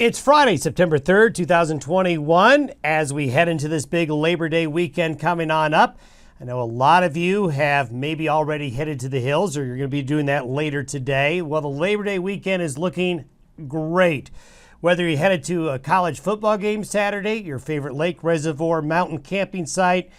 It's Friday, September 3rd, 2021, as we head into this big Labor Day weekend coming on up. I know a lot of you have maybe already headed to the hills, or you're going to be doing that later today. Well, the Labor Day weekend is looking great. Whether you headed to a college football game Saturday, your favorite lake, reservoir, mountain camping site,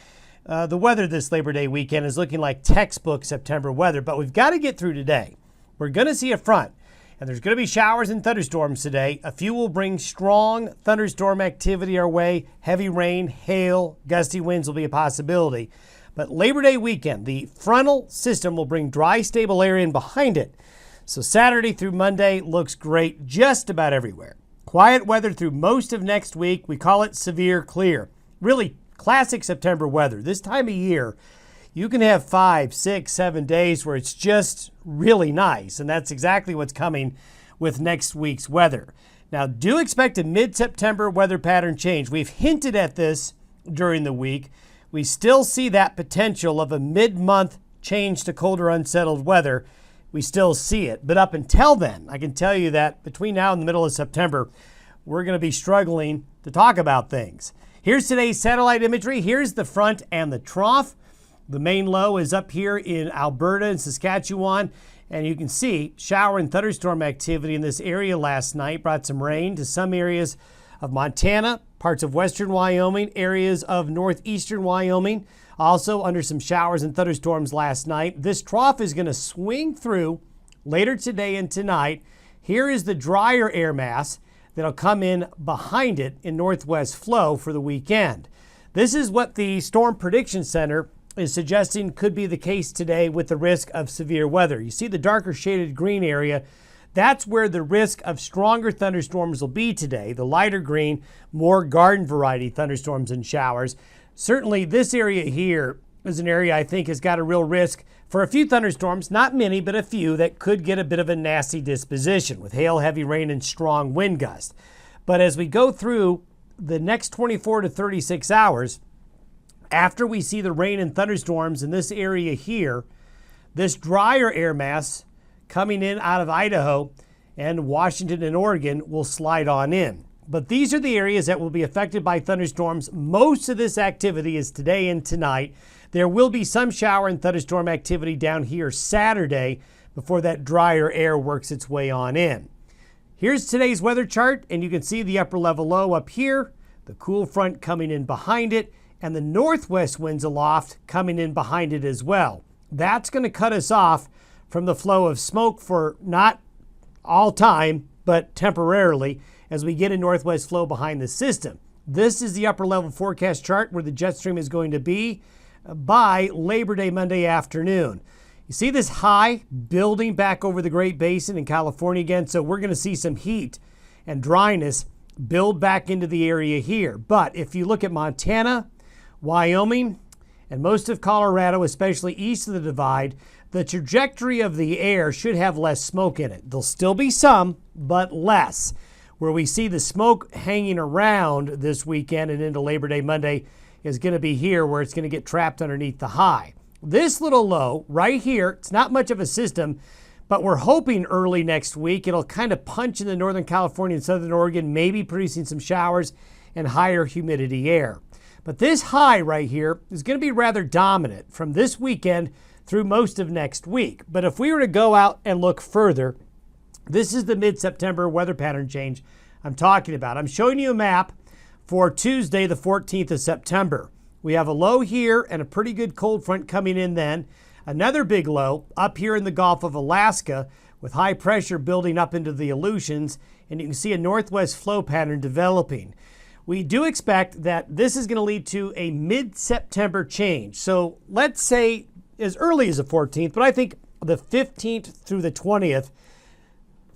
the weather this Labor Day weekend is looking like textbook September weather. But we've got to get through today. We're going to see a front. And there's going to be showers and thunderstorms today. A few will bring strong thunderstorm activity our way. Heavy rain, hail, gusty winds will be a possibility. But Labor Day weekend, the frontal system will bring dry, stable air in behind it. So Saturday through Monday looks great just about everywhere. Quiet weather through most of next week. We call it severe clear. Really classic September weather. This time of year, you can have 5, 6, 7 days where it's just really nice, and that's exactly what's coming with next week's weather. Now, do expect a mid-September weather pattern change. We've hinted at this during the week. We still see that potential of a mid-month change to colder, unsettled weather. We still see it, but up until then, I can tell you that between now and the middle of September, we're going to be struggling to talk about things. Here's today's satellite imagery. Here's the front and the trough. The main low is up here in Alberta and Saskatchewan, and you can see shower and thunderstorm activity in this area last night. Brought some rain to some areas of Montana, parts of western Wyoming, areas of northeastern Wyoming. Also under some showers and thunderstorms last night. This trough is going to swing through later today and tonight. Here is the drier air mass that'll come in behind it in northwest flow for the weekend. This is what the Storm Prediction Center is suggesting could be the case today with the risk of severe weather. You see the darker shaded green area, that's where the risk of stronger thunderstorms will be today. The lighter green, more garden variety thunderstorms and showers. Certainly this area here is an area I think has got a real risk for a few thunderstorms, not many, but a few that could get a bit of a nasty disposition with hail, heavy rain, and strong wind gusts. But as we go through the next 24 to 36 hours, after we see the rain and thunderstorms in this area here, this drier air mass coming in out of Idaho and Washington and Oregon will slide on in. But these are the areas that will be affected by thunderstorms. Most of this activity is today and tonight. There will be some shower and thunderstorm activity down here Saturday before that drier air works its way on in. Here's today's weather chart, and you can see the upper level low up here, the cool front coming in behind it, and the northwest winds aloft coming in behind it as well. That's going to cut us off from the flow of smoke for not all time, but temporarily as we get a northwest flow behind the system. This is the upper level forecast chart where the jet stream is going to be by Labor Day Monday afternoon. You see this high building back over the Great Basin in California again, so we're going to see some heat and dryness build back into the area here. But if you look at Montana, Wyoming, and most of Colorado, especially east of the divide, the trajectory of the air should have less smoke in it. There'll still be some, but less. Where we see the smoke hanging around this weekend and into Labor Day Monday is going to be here where it's going to get trapped underneath the high. This little low right here, it's not much of a system, but we're hoping early next week it'll kind of punch into Northern California and Southern Oregon, maybe producing some showers and higher humidity air. But this high right here is going to be rather dominant from this weekend through most of next week. But if we were to go out and look further, this is the mid-September weather pattern change I'm talking about. I'm showing you a map for Tuesday, the 14th of September. We have a low here and a pretty good cold front coming in then. Another big low up here in the Gulf of Alaska with high pressure building up into the Aleutians, and you can see a northwest flow pattern developing. We do expect that this is going to lead to a mid-September change. So let's say as early as the 14th, but I think the 15th through the 20th,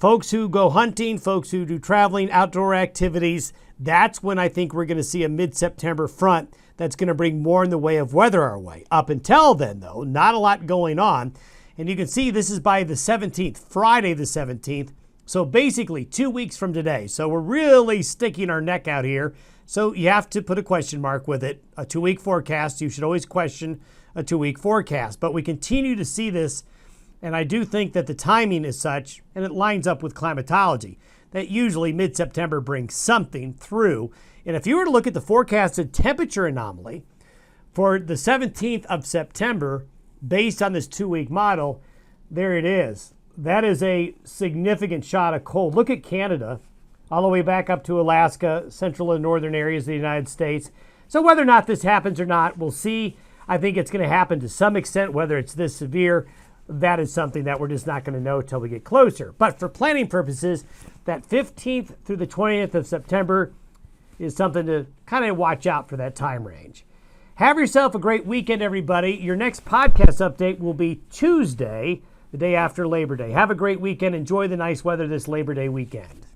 folks who go hunting, folks who do traveling, outdoor activities, that's when I think we're going to see a mid-September front that's going to bring more in the way of weather our way. Up until then, though, not a lot going on. And you can see this is by the 17th, Friday the 17th. So basically 2 weeks from today. So we're really sticking our neck out here. So you have to put a question mark with it. A 2-week forecast, you should always question a 2-week forecast. But we continue to see this, and I do think that the timing is such, and it lines up with climatology, that usually mid-September brings something through. And if you were to look at the forecasted temperature anomaly for the 17th of September, based on this 2-week model, there it is. That is a significant shot of cold. Look at Canada, all the way back up to Alaska, central and northern areas of the United States. So whether or not this happens or not, we'll see. I think it's going to happen to some extent, whether it's this severe. That is something that we're just not going to know until we get closer. But for planning purposes, that 15th through the 20th of September is something to kind of watch out for that time range. Have yourself a great weekend, everybody. Your next podcast update will be Tuesday, the day after Labor Day. Have a great weekend. Enjoy the nice weather this Labor Day weekend.